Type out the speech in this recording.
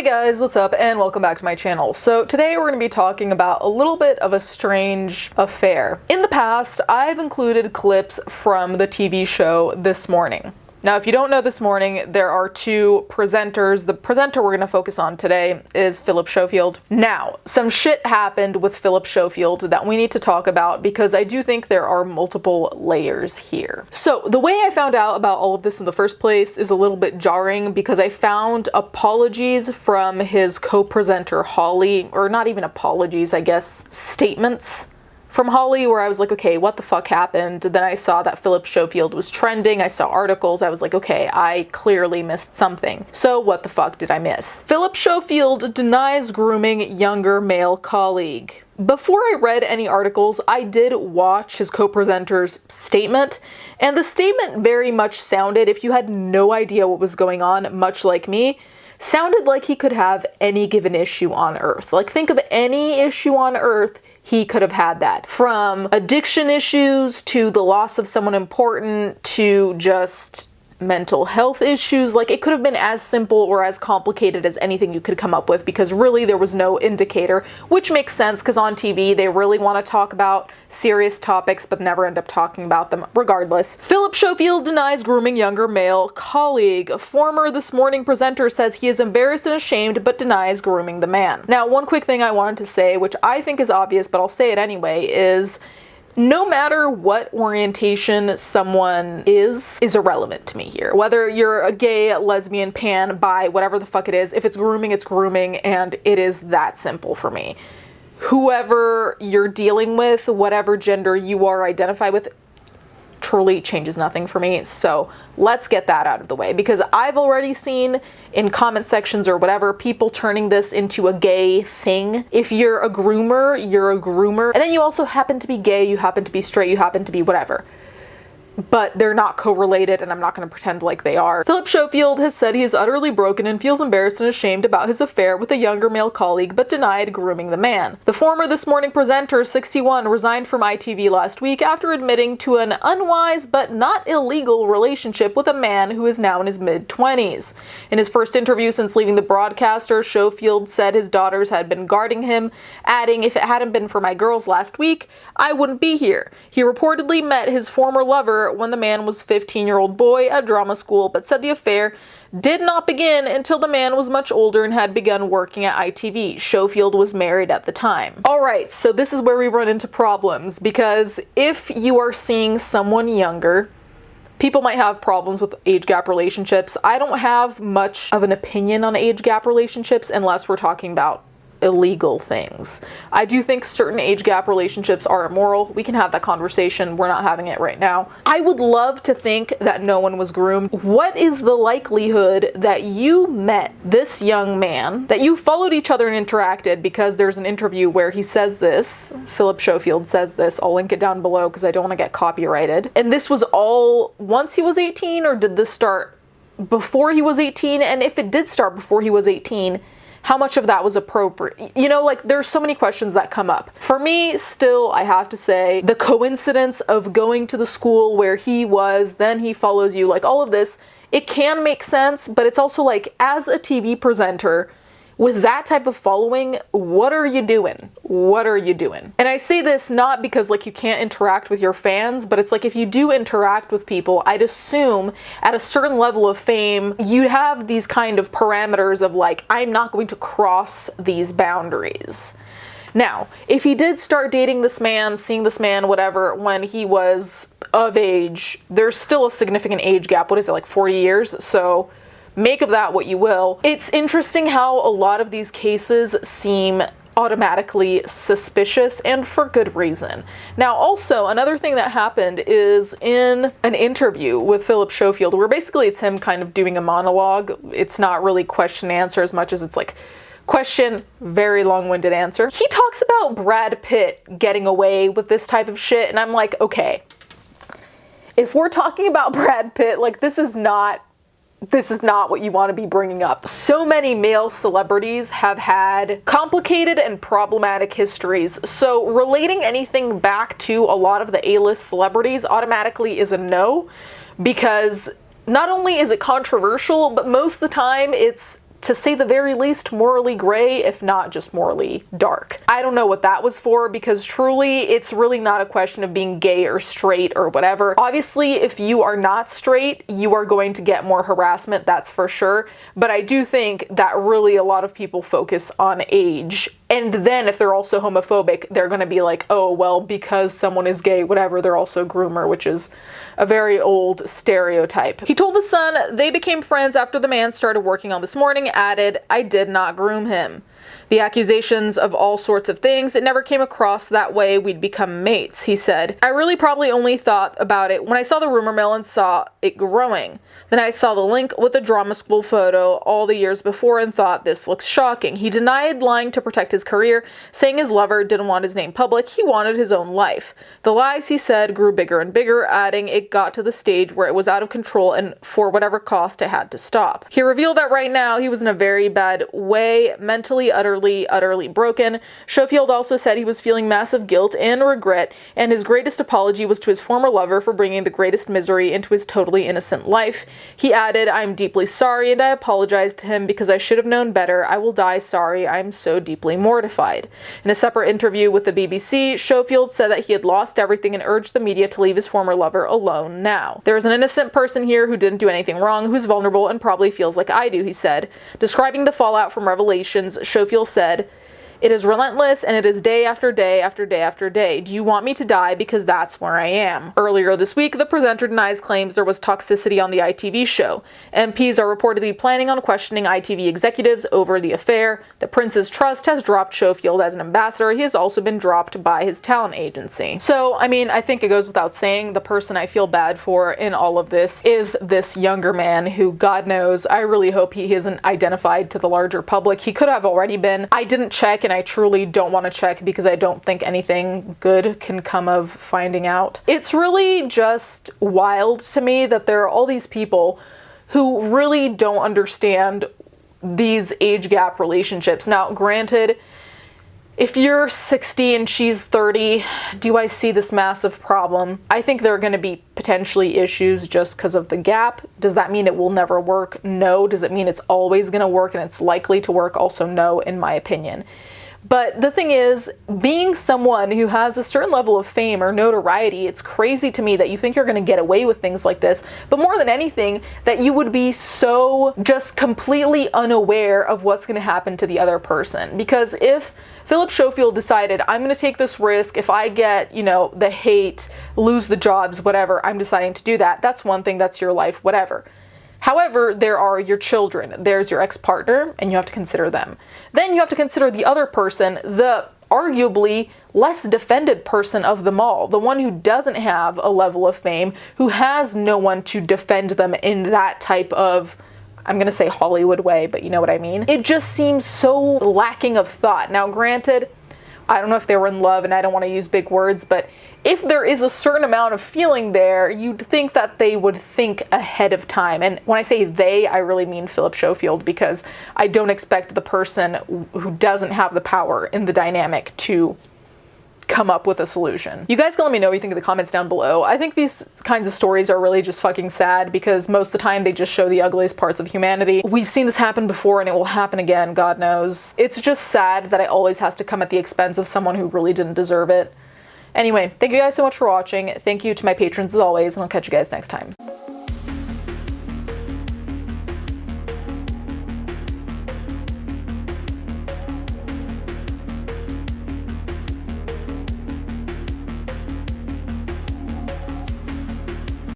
Hey guys, what's up, and welcome back to my channel. So today we're going to be talking about a little bit of a strange affair. In the past, I've included clips from the TV show This Morning. Now, if you don't know This Morning, there are two presenters. The presenter we're going to focus on today is Philip Schofield. Now, some shit happened with Philip Schofield that we need to talk about because I do think there are multiple layers here. So, the way I found out about all of this in the first place is a little bit jarring because I found apologies from his co-presenter Holly, or not even apologies, I guess, statements from Holly, where I was like, okay, what the fuck happened? Then I saw that Philip Schofield was trending. I saw articles. I was like, okay, I clearly missed something. So what the fuck did I miss? Philip Schofield denies grooming younger male colleague. Before I read any articles, I did watch his co-presenter's statement, and the statement very much sounded, if you had no idea what was going on, much like me, sounded like he could have any given issue on earth. Like, think of any issue on earth, he could have had that. From addiction issues to the loss of someone important to just mental health issues. Like, it could have been as simple or as complicated as anything you could come up with, because really there was no indicator, which makes sense because on TV they really want to talk about serious topics but never end up talking about them regardless. Philip Schofield denies grooming younger male colleague. A former This Morning presenter says he is embarrassed and ashamed but denies grooming the man. Now, one quick thing I wanted to say, which I think is obvious but I'll say it anyway, is no matter what orientation someone is irrelevant to me here. Whether you're a gay, lesbian, pan, bi, whatever the fuck it is, if it's grooming, and it is that simple for me. Whoever you're dealing with, whatever gender you are identified with, truly changes nothing for me. So let's get that out of the way, because I've already seen in comment sections or whatever people turning this into a gay thing. If you're a groomer, you're a groomer, and then you also happen to be gay, you happen to be straight, you happen to be whatever. But they're not correlated, and I'm not going to pretend like they are. Philip Schofield has said he is utterly broken and feels embarrassed and ashamed about his affair with a younger male colleague, but denied grooming the man. The former This Morning presenter, 61, resigned from ITV last week after admitting to an unwise but not illegal relationship with a man who is now in his mid-20s. In his first interview since leaving the broadcaster, Schofield said his daughters had been guarding him, adding, "If it hadn't been for my girls last week, I wouldn't be here." He reportedly met his former lover when the man was a 15-year-old boy at drama school, but said the affair did not begin until the man was much older and had begun working at ITV. Schofield was married at the time. Alright, so this is where we run into problems, because if you are seeing someone younger, people might have problems with age gap relationships. I don't have much of an opinion on age gap relationships unless we're talking about illegal things. I do think certain age gap relationships are immoral. We can have that conversation. We're not having it right now. I would love to think that no one was groomed. What is the likelihood that you met this young man, that you followed each other and interacted? Because there's an interview where he says this, Philip Schofield says this, I'll link it down below because I don't want to get copyrighted. And this was all once he was 18, or did this start before he was 18? And if it did start before he was 18, how much of that was appropriate? You know, like, there's so many questions that come up. For me, still, I have to say, the coincidence of going to the school where he was, then he follows you, like, all of this, it can make sense, but it's also like, as a TV presenter, with that type of following, what are you doing? What are you doing? And I say this not because, like, you can't interact with your fans, but it's like, if you do interact with people, I'd assume at a certain level of fame, you have these kind of parameters of like, I'm not going to cross these boundaries. Now, if he did start dating this man, seeing this man, whatever, when he was of age, there's still a significant age gap. What is it, like 40 years? So make of that what you will. It's interesting how a lot of these cases seem automatically suspicious, and for good reason. Now, also, another thing that happened is in an interview with Philip Schofield, where basically it's him kind of doing a monologue. It's not really question answer as much as it's like question, very long-winded answer. He talks about Brad Pitt getting away with this type of shit, and I'm like, okay, if we're talking about Brad Pitt, like, this is not what you want to be bringing up. So many male celebrities have had complicated and problematic histories, so relating anything back to a lot of the A-list celebrities automatically is a no, because not only is it controversial, but most of the time it's to say the very least, morally gray, if not just morally dark. I don't know what that was for, because truly, it's really not a question of being gay or straight or whatever. Obviously, if you are not straight, you are going to get more harassment, that's for sure. But I do think that really a lot of people focus on age. And then if they're also homophobic, they're going to be like, oh, well, because someone is gay, whatever, they're also a groomer, which is a very old stereotype. He told The Sun they became friends after the man started working on This Morning, added, "I did not groom him. The accusations of all sorts of things, it never came across that way we'd become mates," he said. "I really probably only thought about it when I saw the rumor mill and saw it growing. Then I saw the link with the drama school photo all the years before and thought, this looks shocking." He denied lying to protect his career, saying his lover didn't want his name public, he wanted his own life. The lies, he said, grew bigger and bigger, adding it got to the stage where it was out of control and for whatever cost it had to stop. He revealed that right now he was in a very bad way, mentally, utterly broken. Schofield also said he was feeling massive guilt and regret, and his greatest apology was to his former lover for bringing the greatest misery into his totally innocent life. He added, "I'm deeply sorry and I apologize to him because I should have known better. I will die sorry. I'm so deeply mortified." In a separate interview with the BBC, Schofield said that he had lost everything and urged the media to leave his former lover alone now. "There is an innocent person here who didn't do anything wrong, who's vulnerable and probably feels like I do," he said. Describing the fallout from revelations, Schofield said, "It is relentless and it is day after day after day after day. Do you want me to die? Because that's where I am." Earlier this week, the presenter denies claims there was toxicity on the ITV show. MPs are reportedly planning on questioning ITV executives over the affair. The Prince's Trust has dropped Schofield as an ambassador. He has also been dropped by his talent agency. So, I mean, I think it goes without saying, the person I feel bad for in all of this is this younger man who, God knows, I really hope he isn't identified to the larger public. He could have already been. I didn't check, and I truly don't want to check because I don't think anything good can come of finding out. It's really just wild to me that there are all these people who really don't understand these age gap relationships. Now, granted, if you're 60 and she's 30, do I see this massive problem? I think there are going to be potentially issues just because of the gap. Does that mean it will never work? No. Does it mean it's always going to work and it's likely to work? Also, no, in my opinion. But the thing is, being someone who has a certain level of fame or notoriety, it's crazy to me that you think you're going to get away with things like this, but more than anything, that you would be so just completely unaware of what's going to happen to the other person. Because if Philip Schofield decided, I'm going to take this risk, if I get, the hate, lose the jobs, whatever, I'm deciding to do that, that's one thing, that's your life, whatever. However, there are your children, there's your ex-partner, and you have to consider them. Then you have to consider the other person, the arguably less defended person of them all, the one who doesn't have a level of fame, who has no one to defend them in that type of, I'm going to say Hollywood way, but you know what I mean. It just seems so lacking of thought. Now, granted, I don't know if they were in love, and I don't want to use big words, but if there is a certain amount of feeling there, you'd think that they would think ahead of time. And when I say they, I really mean Philip Schofield, because I don't expect the person who doesn't have the power in the dynamic to come up with a solution. You guys can let me know what you think in the comments down below. I think these kinds of stories are really just fucking sad because most of the time they just show the ugliest parts of humanity. We've seen this happen before and it will happen again, God knows. It's just sad that it always has to come at the expense of someone who really didn't deserve it. Anyway, thank you guys so much for watching. Thank you to my patrons as always, and I'll catch you guys next time.